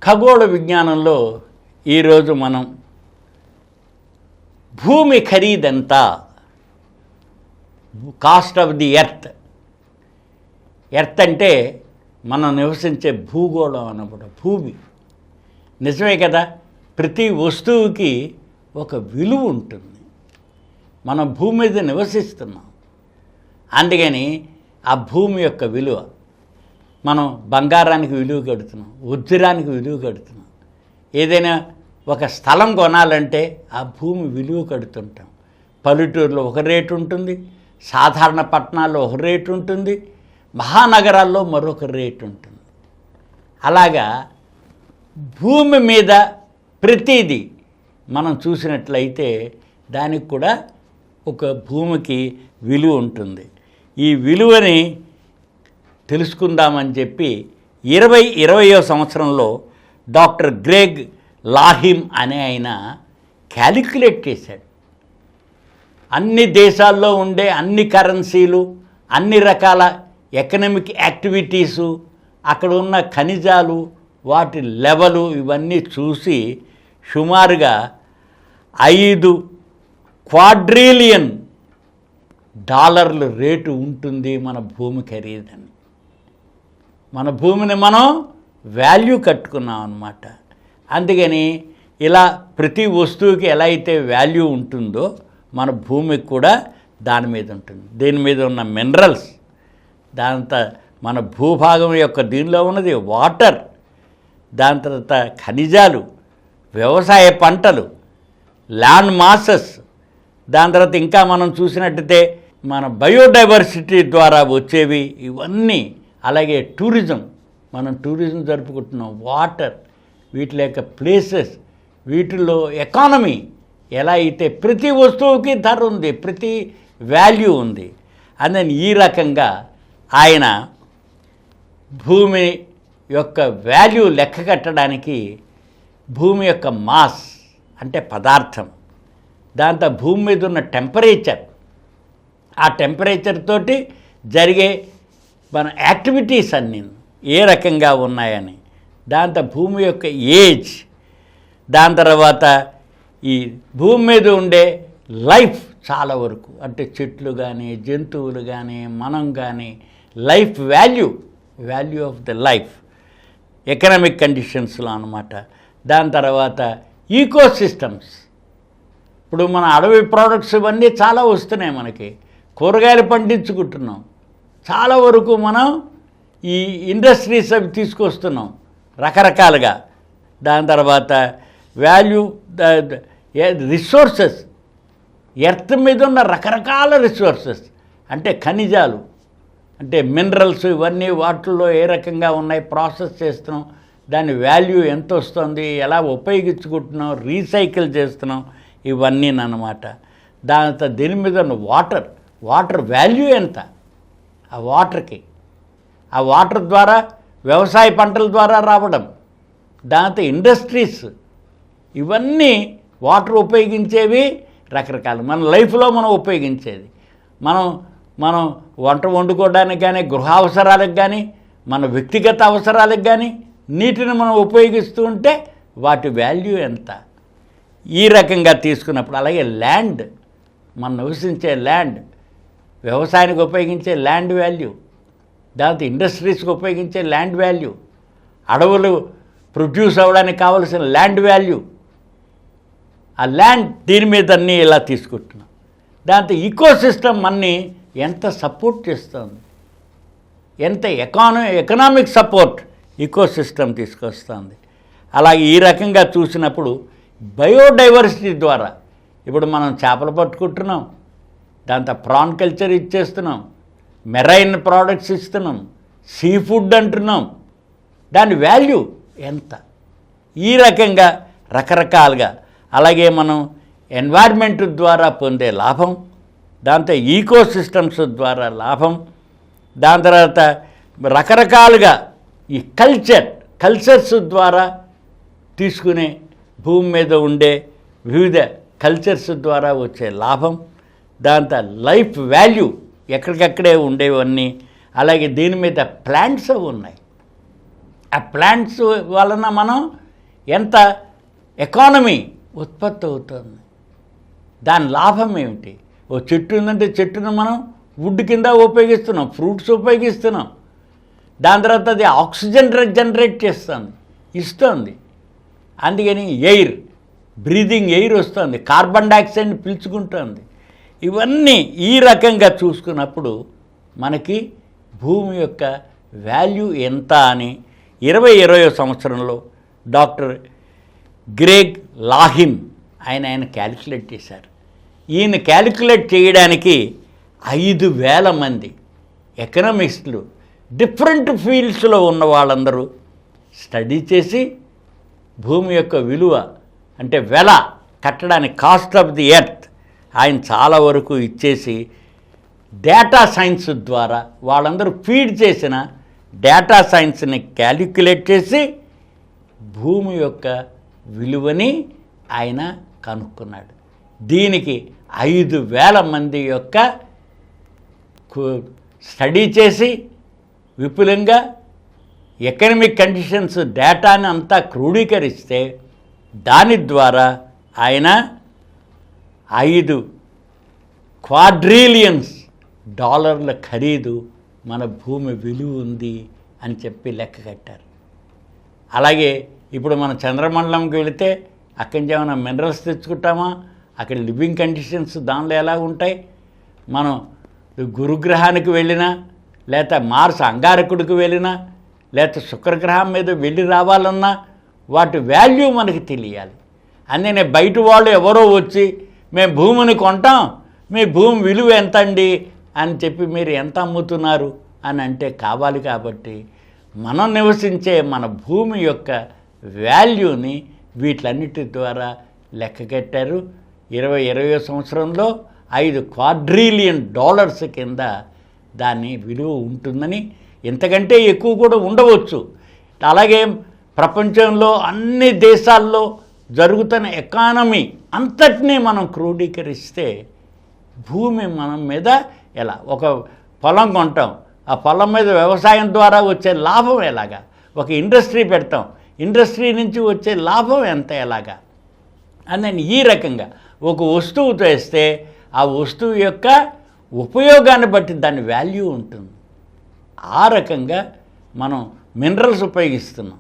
ఖగోళ విజ్ఞానంలో ఈరోజు మనం భూమి ఖరీదెంత, కాస్ట్ ఆఫ్ ది ఎర్త్ అంటే మనం నివసించే భూగోళం అన్నమాట. భూమి నిజమే కదా, ప్రతి వస్తువుకి ఒక విలువ ఉంటుంది. మనం భూమి మీద నివసిస్తున్నాం, అందుకని ఆ భూమి యొక్క విలువ. మనం బంగారానికి విలువ కడుతున్నాం, వజ్రానికి విలువ కడుతున్నాం. ఏదైనా ఒక స్థలం కొనాలంటే ఆ భూమి విలువ కడుతుంటాం. పల్లెటూరులో ఒక రేటు ఉంటుంది, సాధారణ పట్టణాల్లో ఒక రేటు ఉంటుంది, మహానగరాల్లో మరొక రేటు ఉంటుంది. అలాగా భూమి మీద ప్రతిదీ మనం చూసినట్లయితే దానికి కూడా ఒక భూమికి విలువ ఉంటుంది. ఈ విలువని తెలుసుకుందామని చెప్పి 2020వ సంవత్సరంలో డాక్టర్ గ్రెగ్ లాహిమ్ అనే ఆయన క్యాలిక్యులేట్ చేశాడు. అన్ని దేశాల్లో ఉండే అన్ని కరెన్సీలు, అన్ని రకాల ఎకనామిక్ యాక్టివిటీసు, అక్కడ ఉన్న ఖనిజాలు, వాటి లెవెలు ఇవన్నీ చూసి సుమారుగా 5 క్వాడ్రిలియన్ డాలర్ల రేటు ఉంటుంది మన భూమి ఖరీదని. మన భూమిని మనం వాల్యూ కట్టుకున్నాం అన్నమాట. అందుకని ఇలా ప్రతి వస్తువుకి ఎలా అయితే వాల్యూ ఉంటుందో మన భూమికి కూడా దాని మీద ఉంటుంది. దీని మీద ఉన్న మినరల్స్, దాంతో మన భూభాగం యొక్క దీనిలో ఉన్నది వాటర్, దాని తర్వాత ఖనిజాలు, వ్యవసాయ పంటలు, ల్యాండ్ మాసెస్, దాని తర్వాత ఇంకా మనం చూసినట్టయితే మన బయోడైవర్సిటీ ద్వారా వచ్చేవి ఇవన్నీ. అలాగే టూరిజం, మనం టూరిజం జరుపుకుంటున్నాం. వాటర్, వీటి యొక్క ప్లేసెస్, వీటిల్లో ఎకానమీ ఎలా అయితే ప్రతి వస్తువుకి ధర ఉంది, ప్రతి వాల్యూ ఉంది. అందుకని ఈ రకంగా ఆయన భూమి యొక్క వాల్యూ లెక్క కట్టడానికి భూమి యొక్క మాస్ అంటే పదార్థం, దాంతో భూమి మీద ఉన్న టెంపరేచర్, ఆ టెంపరేచర్ తోటి జరిగే మన యాక్టివిటీస్ అన్నీ ఏ రకంగా ఉన్నాయని, దాంతో భూమి యొక్క ఏజ్, దాని తర్వాత ఈ భూమి మీద ఉండే లైఫ్ చాలా వరకు అంటే చెట్లు కానీ జంతువులు కానీ మనం కానీ life value of the life economic కండిషన్స్లో అన్నమాట. దాని తర్వాత ఈకో సిస్టమ్స్, ఇప్పుడు మన అడవి ప్రోడక్ట్స్ ఇవన్నీ చాలా వస్తున్నాయి. మనకి కూరగాయలు పండించుకుంటున్నాం, చాలా వరకు మనం ఈ ఇండస్ట్రీస్ అవి తీసుకొస్తున్నాం రకరకాలుగా. దాని తర్వాత వాల్యూ రిసోర్సెస్, ఎర్త్ మీద ఉన్న రకరకాల రిసోర్సెస్ అంటే ఖనిజాలు, అంటే మినరల్స్, ఇవన్నీ వాటిల్లో ఏ రకంగా ఉన్నాయి, ప్రాసెస్ చేస్తున్నాం, దాని వాల్యూ ఎంత వస్తుంది, ఎలా ఉపయోగించుకుంటున్నాం, రీసైకిల్ చేస్తున్నాం, ఇవన్నీ అన్నమాట. దాంతో దీని మీద ఉన్న వాటర్ వాల్యూ ఎంత, ఆ వాటర్కి, ఆ వాటర్ ద్వారా వ్యవసాయ పంటల ద్వారా రావడం, దాంతో ఇండస్ట్రీస్, ఇవన్నీ వాటర్ ఉపయోగించేవి రకరకాలు. మన లైఫ్లో మనం ఉపయోగించేది, మనం వంట వండుకోవడానికి కానీ, గృహ అవసరాలకు కానీ, మన వ్యక్తిగత అవసరాలకు కానీ నీటిని మనం ఉపయోగిస్తూ ఉంటే వాటి వాల్యూ ఎంత, ఈ రకంగా తీసుకున్నప్పుడు. అలాగే ల్యాండ్, మనం నివసించే ల్యాండ్, వ్యవసాయానికి ఉపయోగించే ల్యాండ్ వాల్యూ, దాంతో ఇండస్ట్రీస్కి ఉపయోగించే ల్యాండ్ వాల్యూ, అడవులు ప్రొడ్యూస్ అవ్వడానికి కావలసిన ల్యాండ్ వాల్యూ, ఆ ల్యాండ్ దీని మీద అన్నీ ఇలా తీసుకుంటున్నాం. దాంతో ఈకోసిస్టమ్ అన్నీ ఎంత సపోర్ట్ చేస్తుంది, ఎంత ఎకనామిక్ సపోర్ట్ ఈకోసిస్టమ్ తీసుకొస్తుంది. అలాగే ఈ రకంగా చూసినప్పుడు బయోడైవర్సిటీ ద్వారా ఇప్పుడు మనం చేపలు పట్టుకుంటున్నాం, దాంతో ప్రాన్ కల్చర్ ఇచ్చేస్తున్నాం, మెరైన్ ప్రోడక్ట్స్ ఇస్తున్నాం, సీ ఫుడ్ అంటున్నాం, దాని వాల్యూ ఎంత, ఈ రకంగా రకరకాలుగా. అలాగే మనం ఎన్వైర్న్మెంట్ ద్వారా పొందే లాభం, దాంతో ఈకోసిస్టమ్స్ ద్వారా లాభం, దాని తర్వాత రకరకాలుగా ఈ కల్చర్స్ ద్వారా తీసుకునే భూమి మీద ఉండే వివిధ కల్చర్స్ ద్వారా వచ్చే లాభం, దాంతో లైఫ్ వాల్యూ ఎక్కడికక్కడే ఉండేవన్నీ. అలాగే దీని మీద ప్లాంట్స్ ఉన్నాయి, ఆ ప్లాంట్స్ వలన మనం ఎంత ఎకానమీ ఉత్పత్తి అవుతుంది, దాని లాభం ఏమిటి? ఓ చెట్టు ఉందంటే చెట్టును మనం వుడ్ కింద ఉపయోగిస్తున్నాం, ఫ్రూట్స్ ఉపయోగిస్తున్నాం, దాని తర్వాత అది ఆక్సిజన్ జనరేట్ ఇస్తుంది. అందుకని ఎయిర్, బ్రీదింగ్ ఎయిర్ వస్తుంది, కార్బన్ డైఆక్సైడ్ని పీల్చుకుంటుంది. ఇవన్నీ ఈ రకంగా చూసుకున్నప్పుడు మనకి భూమి యొక్క వాల్యూ ఎంత అని 2020వ సంవత్సరంలో డాక్టర్ గ్రెగ్ లాహిమ్ ఆయన క్యాలిక్యులేట్ చేశారు. ఈయన క్యాలిక్యులేట్ చేయడానికి 5,000 మంది ఎకనామిస్టులు డిఫరెంట్ ఫీల్డ్స్లో ఉన్న వాళ్ళందరూ స్టడీ చేసి భూమి యొక్క విలువ అంటే వెల కట్టడానికి కాస్ట్ ఆఫ్ ది ఎర్త్ ఆయన చాలా వరకు ఇచ్చేసి డేటా సైన్స్ ద్వారా వాళ్ళందరూ ఫీడ్ చేసిన డేటా సైన్స్ని క్యాలిక్యులేట్ చేసి భూమి యొక్క విలువని ఆయన కనుక్కున్నాడు. దీనికి 5,000 మంది యొక్క స్టడీ చేసి విపులంగా ఎకనమిక్ కండిషన్స్ డేటాని అంతా క్రోడీకరిస్తే దాని ద్వారా ఆయన 5 క్వాడ్రిలియన్స్ డాలర్ల ఖరీదు మన భూమి విలువ ఉంది అని చెప్పి లెక్క కట్టారు. అలాగే ఇప్పుడు మన చంద్రమండలంకి వెళితే అక్కడి నుంచి ఏమైనా మినరల్స్ తెచ్చుకుంటామా, అక్కడ లివింగ్ కండిషన్స్ దానిలో ఎలా ఉంటాయి, మనం గురుగ్రహానికి వెళ్ళినా లేకపోతే మార్స్ అంగారకుడికి వెళ్ళినా లేకపోతే శుక్రగ్రహం మీద వెళ్ళి రావాలన్నా వాటి వాల్యూ మనకి తెలియాలి. అందుకనే బయట వాళ్ళు ఎవరో వచ్చి మేము భూమిని కొంటాం, మీ భూమి విలువ ఎంత అండి అని చెప్పి మీరు ఎంత అమ్ముతున్నారు అని అంటే కావాలి. కాబట్టి మనం నివసించే మన భూమి యొక్క వాల్యూని వీటన్నిటి ద్వారా లెక్క కట్టారు. 2020వ సంవత్సరంలో 5 క్వాడ్రిలియన్ డాలర్స్ కింద దాని విలువ ఉంటుందని, ఇంతకంటే ఎక్కువ కూడా ఉండవచ్చు. అలాగే ప్రపంచంలో అన్ని దేశాల్లో జరుగుతున్న ఎకానమీ అంతటినీ మనం క్రోడీకరిస్తే భూమి మనం మీద ఎలా, ఒక పొలం కొంటాం, ఆ పొలం మీద వ్యవసాయం ద్వారా వచ్చే లాభం ఎలాగా, ఒక ఇండస్ట్రీ పెడతాం, ఇండస్ట్రీ నుంచి వచ్చే లాభం ఎంత ఎలాగా అని ఈ రకంగా ఒక వస్తువు తెస్తే ఆ వస్తువు యొక్క ఉపయోగాన్ని బట్టి దాని వాల్యూ ఉంటుంది. ఆ రకంగా మనం మినరల్స్ ఉపయోగిస్తున్నాం.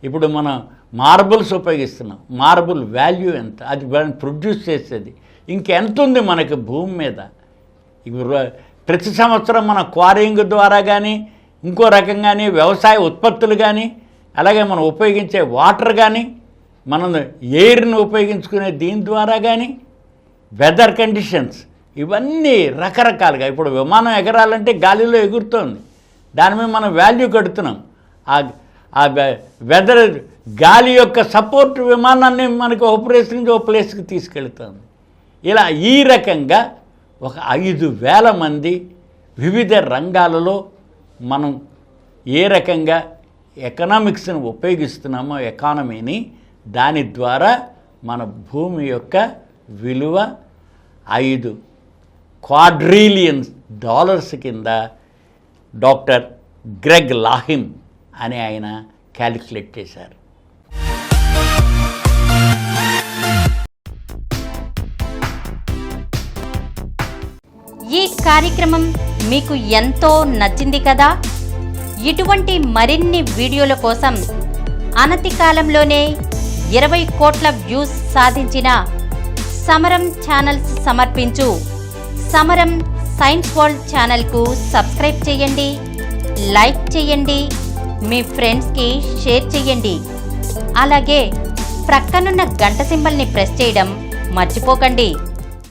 ఇప్పుడు మనం మార్బుల్స్ ఉపయోగిస్తున్నాం, మార్బుల్ వాల్యూ ఎంత, అది ప్రొడ్యూస్ చేసేది ఇంకెంత ఉంది మనకి భూమి మీద. ప్రతి సంవత్సరం మన క్వారింగ్ ద్వారా కానీ ఇంకో రకంగానే వ్యవసాయ ఉత్పత్తులు కానీ అలాగే మనం ఉపయోగించే వాటర్ కానీ మనం ఎయిర్ని ఉపయోగించుకునే దీని ద్వారా కానీ వెదర్ కండిషన్స్ ఇవన్నీ రకరకాలుగా, ఇప్పుడు విమానం ఎగరాలంటే గాలిలో ఎగురుతోంది, దాని మీద మనం వాల్యూ కడుతున్నాం. ఆ వెదర్ గాలి యొక్క సపోర్ట్ విమానాన్ని మనకి ఒక ప్లేస్ నుంచి ఒక ప్లేస్కి తీసుకెళ్తుంది. ఇలా ఈ రకంగా ఒక 5,000 మంది వివిధ రంగాలలో మనం ఏ రకంగా ఎకనామిక్స్ని ఉపయోగిస్తున్నామో ఎకానమీని, దాని ద్వారా మన భూమి యొక్క విలువ 5 క్వాడ్రిలియన్ డాలర్స్ కింద డాక్టర్ గ్రెగ్ లాహిమ్ అని ఆయన క్యాలిక్యులేట్ చేశారు. ఈ కార్యక్రమం మీకు ఎంతో నచ్చింది కదా? ఇటువంటి మరిన్ని వీడియోల కోసం అనతి కాలంలోనే 20 కోట్ల వ్యూస్ సాధించిన సమరం ఛానల్స్ సమర్పించు సమరం సైన్స్ వరల్డ్ ఛానల్కు సబ్స్క్రైబ్ చేయండి, లైక్ చేయండి, మీ ఫ్రెండ్స్కి షేర్ చేయండి. అలాగే ప్రక్కనున్న గంట సింబల్ని ప్రెస్ చేయడం మర్చిపోకండి.